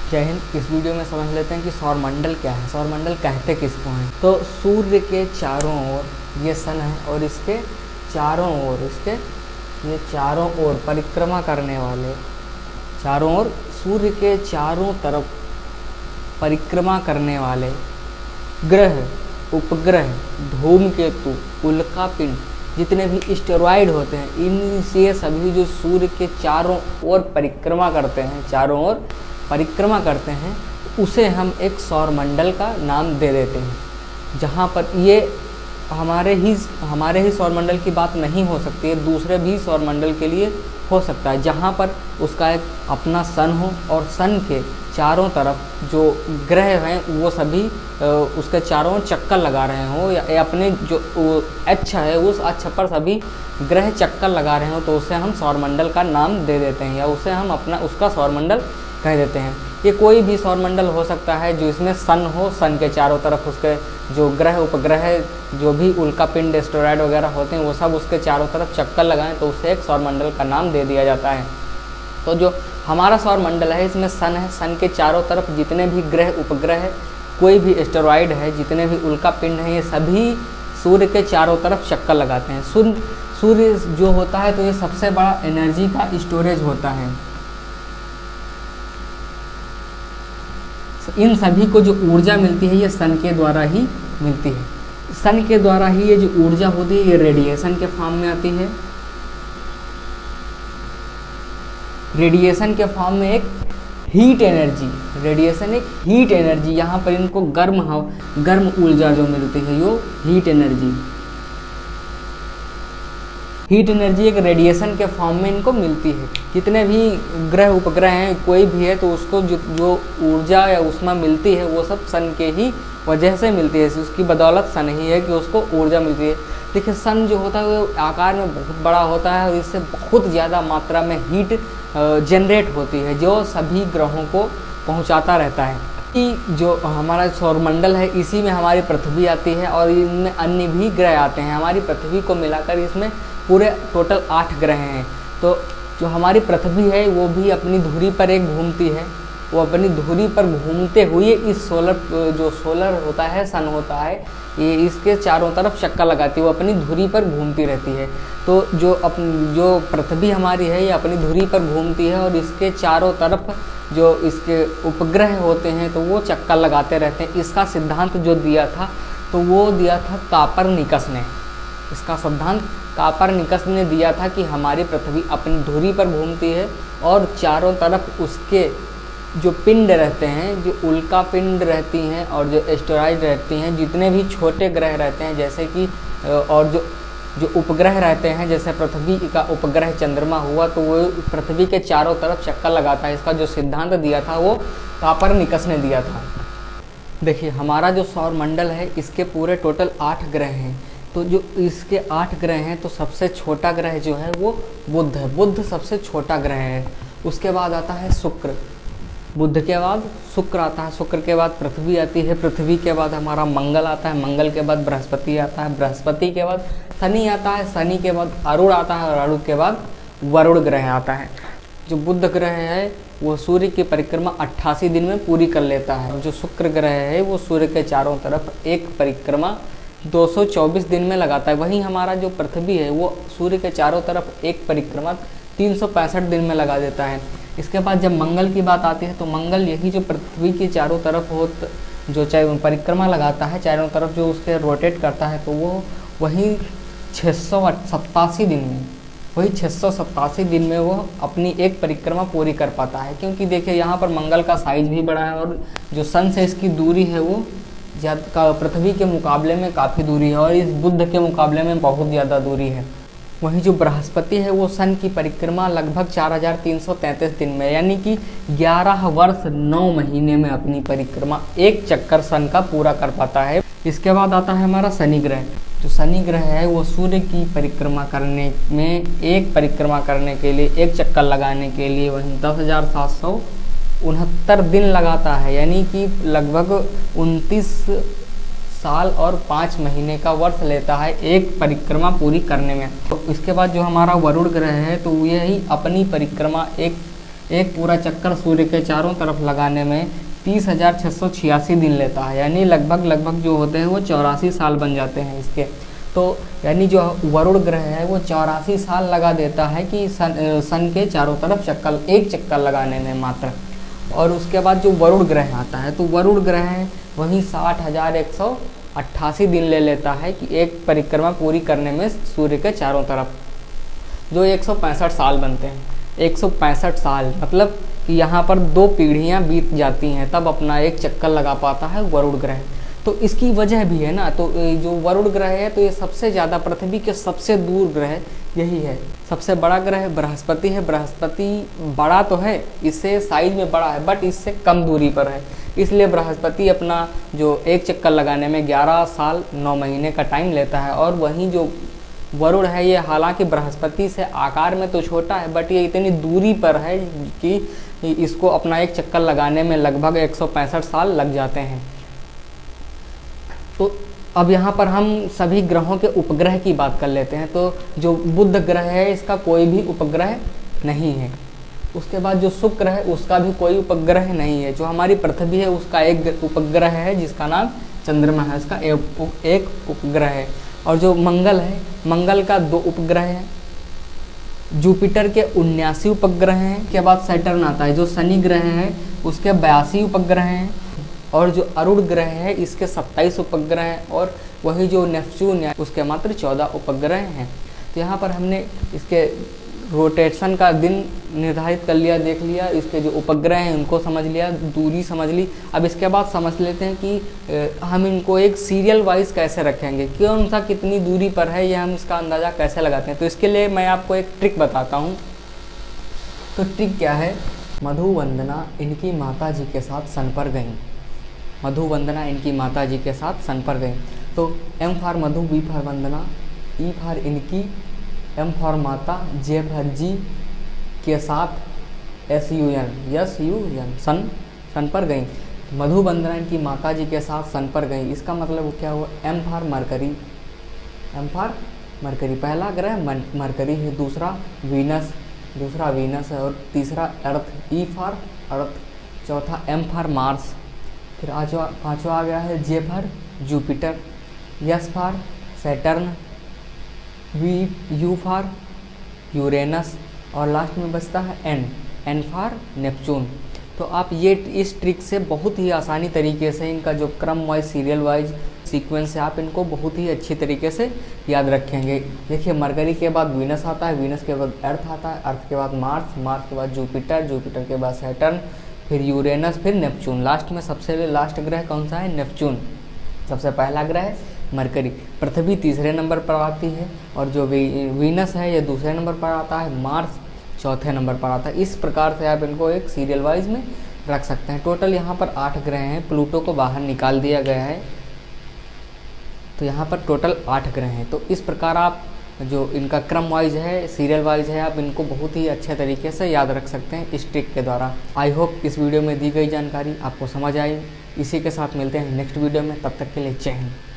जय हिंद। इस वीडियो में समझ लेते हैं कि सौरमंडल क्या है, सौरमंडल कहते किसको हैं। तो सूर्य के चारों ओर ये सन है और इसके चारों ओर ये चारों ओर परिक्रमा करने वाले, चारों ओर सूर्य के चारों तरफ परिक्रमा करने वाले ग्रह, उपग्रह, धूमकेतु, उल्कापिंड, जितने भी एस्टेरॉयड होते हैं, इनसे सभी जो सूर्य के चारों ओर परिक्रमा करते हैं, चारों ओर परिक्रमा करते हैं, उसे हम एक सौरमंडल का नाम दे देते हैं। जहाँ पर ये हमारे ही सौरमंडल की बात नहीं हो सकती है, दूसरे भी सौरमंडल के लिए हो सकता है, जहाँ पर उसका एक अपना सन हो और सन के चारों तरफ जो ग्रह हैं वो सभी उसके चारों ओर चक्कर लगा रहे हों, या अपने जो अक्ष है उस अक्ष पर सभी ग्रह चक्कर लगा रहे हों, तो उसे हम सौरमंडल का नाम दे देते हैं या उसे हम उसका सौरमंडल कह देते हैं। ये कोई भी सौरमंडल हो सकता है जो इसमें सन हो, सन के चारों तरफ उसके जो ग्रह, उपग्रह, जो भी उल्कापिंड, एस्टेरॉयड वगैरह होते हैं वो सब उसके चारों तरफ चक्कर लगाएं, तो उसे एक सौरमंडल का नाम दे दिया जाता है। तो जो हमारा सौरमंडल है इसमें सन है, सन के चारों तरफ जितने भी ग्रह, उपग्रह, कोई भी एस्टेरॉयड है, जितने भी उल्कापिंड हैं, ये सभी सूर्य के चारों तरफ चक्कर लगाते हैं। सूर्य जो होता है तो ये सबसे बड़ा एनर्जी का स्टोरेज होता है। इन सभी को जो ऊर्जा मिलती है ये सन के द्वारा ही मिलती है। सन के द्वारा ही ये जो ऊर्जा होती है ये रेडिएशन के फॉर्म में आती है। रेडिएशन के फॉर्म में एक हीट एनर्जी, रेडिएशन एक हीट एनर्जी, यहाँ पर इनको गर्म ऊर्जा जो मिलती है यो हीट एनर्जी। हीट एनर्जी एक रेडिएशन के फॉर्म में इनको मिलती है। जितने भी ग्रह, उपग्रह हैं, कोई भी है, तो उसको जो ऊर्जा या ऊष्मा मिलती है वो सब सन के ही वजह से मिलती है। उसकी बदौलत सन ही है कि उसको ऊर्जा मिलती है। देखिए सन जो होता है वो आकार में बहुत बड़ा होता है और इससे बहुत ज़्यादा मात्रा में हीट जनरेट होती है जो सभी ग्रहों को पहुंचाता रहता है। जो हमारा सौरमंडल है इसी में हमारी पृथ्वी आती है और इनमें अन्य भी ग्रह आते हैं। हमारी पृथ्वी को मिलाकर इसमें पूरे टोटल 8 ग्रह हैं। तो जो हमारी पृथ्वी है वो भी अपनी धुरी पर एक घूमती है, वो अपनी धुरी पर घूमते हुए इस सोलर होता है, सन होता है, ये इसके चारों तरफ चक्कर लगाती है, वो अपनी धुरी पर घूमती रहती है। तो जो पृथ्वी हमारी है ये अपनी धुरी पर घूमती है और इसके चारों तरफ जो इसके उपग्रह होते हैं तो वो चक्कर लगाते रहते हैं। इसका सिद्धांत जो दिया था तो वो दिया था कापरनिकस ने। इसका सिद्धांत कापरनिकस ने दिया था कि हमारी पृथ्वी अपनी धुरी पर घूमती है और चारों तरफ उसके जो पिंड रहते हैं, जो उल्का पिंड रहती हैं और जो एस्टेरॉयड रहती हैं, जितने भी छोटे ग्रह रहते हैं, जैसे कि और जो उपग्रह रहते हैं, जैसे पृथ्वी का उपग्रह चंद्रमा हुआ तो वो पृथ्वी के चारों तरफ चक्कर लगाता है। इसका जो सिद्धांत दिया था वो कापरनिकस ने दिया था। देखिए हमारा जो सौरमंडल है इसके पूरे टोटल 8 ग्रह हैं। तो जो इसके 8 ग्रह हैं तो सबसे छोटा ग्रह जो है वो बुध है। बुध सबसे छोटा ग्रह है। उसके बाद आता है शुक्र, बुध के बाद शुक्र आता है, शुक्र के बाद पृथ्वी आती है, पृथ्वी के बाद हमारा मंगल आता है, मंगल के बाद बृहस्पति आता है, बृहस्पति के बाद शनि आता है, शनि के बाद अरुण आता है और अरुण के बाद वरुण ग्रह आता है। जो बुध ग्रह है वो सूर्य की परिक्रमा 88 दिन में पूरी कर लेता है। जो शुक्र ग्रह है वो सूर्य के चारों तरफ एक परिक्रमा 224 दिन में लगाता है। वहीं हमारा जो पृथ्वी है वो सूर्य के चारों तरफ एक परिक्रमा 365 दिन में लगा देता है। इसके बाद जब मंगल की बात आती है तो मंगल यही जो पृथ्वी के चारों तरफ जो चाहे परिक्रमा लगाता है, चारों तरफ जो उसके रोटेट करता है, तो वो वही 687 दिन में, वही 687 दिन में वो अपनी एक परिक्रमा पूरी कर पाता है। क्योंकि देखिए यहाँ पर मंगल का साइज भी बड़ा है और जो सन से इसकी दूरी है वो पृथ्वी के मुकाबले में काफ़ी दूरी है और इस बुध के मुकाबले में बहुत ज़्यादा दूरी है। वहीं जो बृहस्पति है वो सन की परिक्रमा लगभग 4333 दिन में, यानी कि 11 वर्ष 9 महीने में अपनी परिक्रमा एक चक्कर सन का पूरा कर पाता है। इसके बाद आता है हमारा शनि ग्रह। जो शनि ग्रह है वो सूर्य की परिक्रमा करने में, एक परिक्रमा करने के लिए, एक चक्कर लगाने के लिए वहीं 10,769 दिन लगाता है, यानी कि लगभग 29 साल और 5 महीने का वर्ष लेता है एक परिक्रमा पूरी करने में। तो इसके बाद जो हमारा वरुण ग्रह है तो यही अपनी परिक्रमा एक एक पूरा चक्कर सूर्य के चारों तरफ लगाने में 30,686 दिन लेता है, यानी लगभग जो होते हैं वो 84 साल बन जाते हैं इसके। तो यानी जो वरुण ग्रह है वो 84 साल लगा देता है कि सन के चारों तरफ एक चक्कर लगाने में मात्र। और उसके बाद जो वरुण ग्रह आता है, तो वरुण ग्रह वही 60,188 दिन ले लेता है कि एक परिक्रमा पूरी करने में सूर्य के चारों तरफ, जो 165 साल बनते हैं। 165 साल मतलब कि यहाँ पर 2 पीढ़ियाँ बीत जाती हैं, तब अपना एक चक्कर लगा पाता है वरुण ग्रह। तो इसकी वजह भी है ना, तो जो वरुण ग्रह है तो ये सबसे ज़्यादा पृथ्वी के सबसे दूर ग्रह यही है। सबसे बड़ा ग्रह बृहस्पति है। बृहस्पति बड़ा तो है, इससे साइज में बड़ा है, बट इससे कम दूरी पर है, इसलिए बृहस्पति अपना जो एक चक्कर लगाने में 11 साल 9 महीने का टाइम लेता है। और वहीं जो वरुण है ये हालांकि बृहस्पति से आकार में तो छोटा है, बट ये इतनी दूरी पर है कि इसको अपना एक चक्कर लगाने में लगभग 165 साल लग जाते हैं। तो अब यहाँ पर हम सभी ग्रहों के उपग्रह की बात कर लेते हैं। तो जो बुध ग्रह है इसका कोई भी उपग्रह नहीं है। उसके बाद जो शुक्र है उसका भी कोई उपग्रह नहीं है। जो हमारी पृथ्वी है उसका एक उपग्रह है जिसका नाम चंद्रमा है, इसका एक उपग्रह है। और जो मंगल है, मंगल का 2 उपग्रह हैं। जुपिटर के 79 उपग्रह हैं। के बाद सैटर्न आता है, जो शनि ग्रह है उसके 82 उपग्रह हैं। और जो अरुण ग्रह है इसके 27 उपग्रह हैं। और वही जो नेपच्यून है उसके मात्र 14 उपग्रह हैं। तो यहाँ पर हमने इसके रोटेशन का दिन निर्धारित कर लिया, देख लिया, इसके जो उपग्रह हैं उनको समझ लिया, दूरी समझ ली। अब इसके बाद समझ लेते हैं कि हम इनको एक सीरियल वाइज कैसे रखेंगे, कौन सा कितनी दूरी पर है, ये हम इसका अंदाज़ा कैसे लगाते हैं। तो इसके लिए मैं आपको एक ट्रिक बताता हूँ। तो ट्रिक क्या है, मधुवंदना इनकी माता जी के साथ सन पर गईं। मधुवंदना इनकी माता जी के साथ सन पर गईं। तो M for Madhu, B for Vandana, E for इनकी, M फॉर माता, J फॉर जी के साथ SUN सन पर गई। मधुवंदना इनकी माता जी के साथ सन पर गई। इसका मतलब क्या हुआ, M फॉर मरकरी, पहला ग्रह मरकरी है, दूसरा वीनस है, और तीसरा अर्थ, E फॉर अर्थ, चौथा M फॉर मार्स, फिर पाँचवा आ गया है J for Jupiter, S for Saturn, U for Uranus, और लास्ट में बचता है N फॉर नेपच्यून। तो आप ये इस ट्रिक से बहुत ही आसानी तरीके से इनका जो क्रम वाइज सीरियल वाइज सीक्वेंस है आप इनको बहुत ही अच्छी तरीके से याद रखेंगे। देखिए, मरकरी के बाद वीनस आता है, वीनस के बाद अर्थ आता है, अर्थ के बाद मार्स के बाद जुपिटर के बाद सैटर्न, फिर यूरेनस, फिर नेपच्यून। लास्ट में सबसे लास्ट ग्रह कौन सा है, नेपच्यून। सबसे पहला ग्रह मरकरी। पृथ्वी तीसरे नंबर पर आती है, और जो वीनस है ये दूसरे नंबर पर आता है, मार्स चौथे नंबर पर आता है। इस प्रकार से आप इनको एक सीरियल वाइज में रख सकते हैं। टोटल यहाँ पर 8 ग्रह हैं, प्लूटो को बाहर निकाल दिया गया है, तो यहाँ पर टोटल 8 ग्रह हैं। तो इस प्रकार आप जो इनका क्रम वाइज है, सीरियल वाइज है, आप इनको बहुत ही अच्छे तरीके से याद रख सकते हैं इस ट्रिक के द्वारा। आई होप इस वीडियो में दी गई जानकारी आपको समझ आई। इसी के साथ मिलते हैं नेक्स्ट वीडियो में, तब तक के लिए जय हिंद।